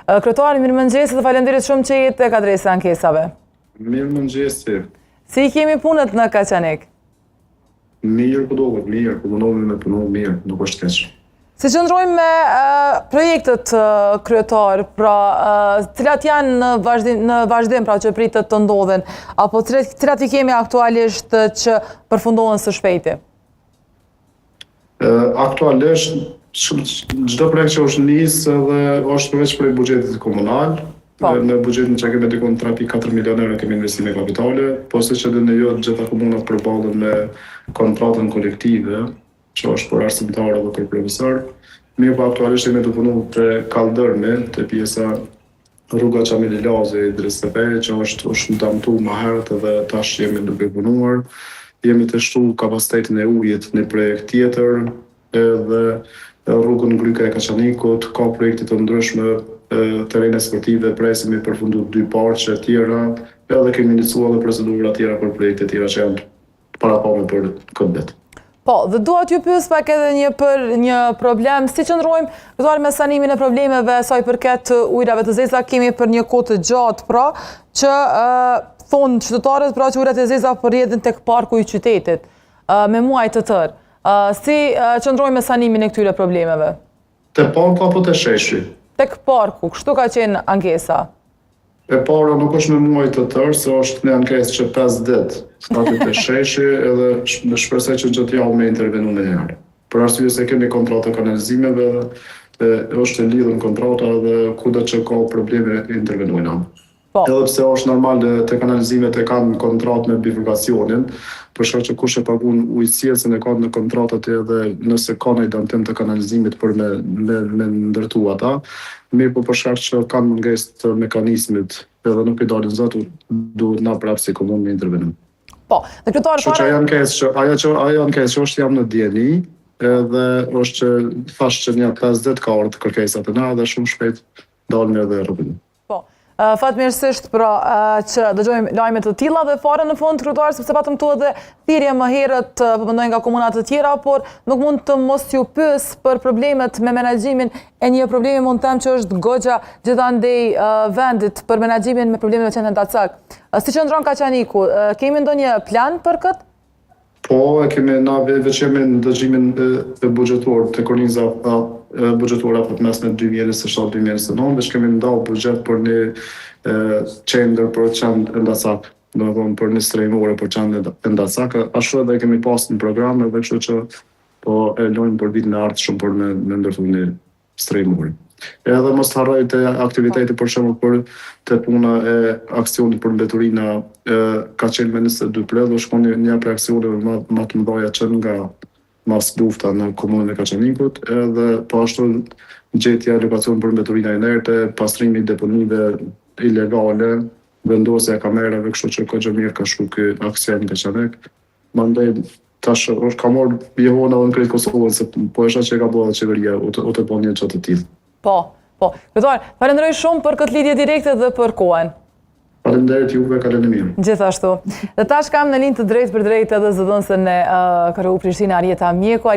Kryetari, mirëmëngjes dhe faleminderit shumë që jete tek adresa ankesave. Mirëmëngjes. Si I kemi punët në Kaçanik? Mirë po dohet, mirë, po mundohemi me punu mirë, nuk është keq. Si qëndrojmë me projektet kryetar, pra cilat janë në vazhdim, pra që pritet të ndodhen, apo cilat I kemi aktualisht që përfundohen së shpejti? Aktualisht, çdo projekt që është nisë dhe është përveç projekt buxhetit komunal. Në buxhetin që kemi dikon 3.4 milion euro kemi investime kapitale, po si që dini ju gjitha komunat përballen me kontratën kolektive, që është për arsimtarë dhe për profesor. Mirë po aktualisht jemi të punu të kaldërmi, të pjesa rruga Qamili Lazi, Dristepe, që është ndamtu më herët dhe tash jemi duke punuar. Jemi të shtu kapacitetin e ujit në projekt tjetër, edhe rrugën Gryka e Kaçanikut, ka projekte të ndryshme, terrene sportive, presim I përfundu 2 parqe tjera, edhe kemi iniciuar dhe procedura tjera për projekte tjera që janë parapame për këtë vit. Po, dhe dua t'ju pyes pak edhe për një problem, si qëndrojmë këtuar me sanimin e problemeve sa I përket ujrave të zeza, kemi për një kohë të gjatë, pra, që thonë qytetarët, pra që ujrat e zeza përrjedhin tek parku I qytetit, me muaj të tërë. Si qëndrojmë me sanimin e këtyre problemeve? Te parku apo te sheshi? Tek parku, kështu ka qenë ankesa? E para nuk është me muaj të tërë, se është një ankesë që 5 ditë, statit e sheshi, edhe shpresoj që gjatë javë me intervenu me herë. Për arsye se kemi kontrata kanalizimeve, është e lidhur kontrata dhe kudo që ka probleme intervenojnë. Edhe pse është normal të kanalizimet e kanë kontratë me bifurkacionin, për shkak që kush e pagun ujësirësin e kanë në kontratat edhe nëse ka në identim të kanalizimit për me ndërtu ata, mirë po për shkak që kanë mungesë të mekanizmit edhe nuk I dalin zot, duhet na prapë si komunë me intervenim. Po, dhe kryetari para ajo ankesë që është jam në dieni, edhe është që thash që një 50 ka ardhur kërkesat e na dhe shumë shpejt dalin edhe rrugën. Fatmirësisht pra që dëgjojmë lajme të tilla dhe fare në fund kryetari sepse patëm këtu edhe thirrje më herët po mendoj nga komunat të tjera, por nuk mund të mos ju pyes për problemet me menaxhimin e një problemi mund të them që është goxha gjithandej vendit për menaxhimin me problemet me qendrën Dacak. Si qëndron Kaçaniku, kemi ndonjë plan për këtë? Po, na veç jemi në dëgjimin e buxhetor të korniza buxhetora për mesme 2027-2029, veç kemi ndau buxhet për një qendër për qendrën Dacak, domethënë për një strehimore për qendrën Dacak, ashtu edhe kemi pas në program, edhe kështu që po e lojmë për vitin e ardhshëm për me ndërtu një strehimore. Edhe mos harroj të aktiviteti për shembull për të puna e aksionit për mbeturina ka qenë me 22 prill, do shkon një prej aksioneve më të mëdha që nga mas lufta në komunën e Kaçanikut, edhe po ashtu gjetja e lokacion për mbeturina inerte, pastrimi I deponive ilegale, vendosja e kamerave, kështu që ka mirë ka shku ky aksion në Kaçanik. Mandej tash ka marrë jehona edhe në krejt Kosovën, se po është që e ka bërë qeveria, u të bën një çështë të tillë. Po. Kryetari, falenderoj shumë për këtë lidhje direkte dhe për kohën. Faleminderit juve, kaleni mirë. Gjithashtu. Dhe tash kam në linjë të drejtë për drejtë edhe zëdhënësen e KRU Prishtina Arjeta Mjeku.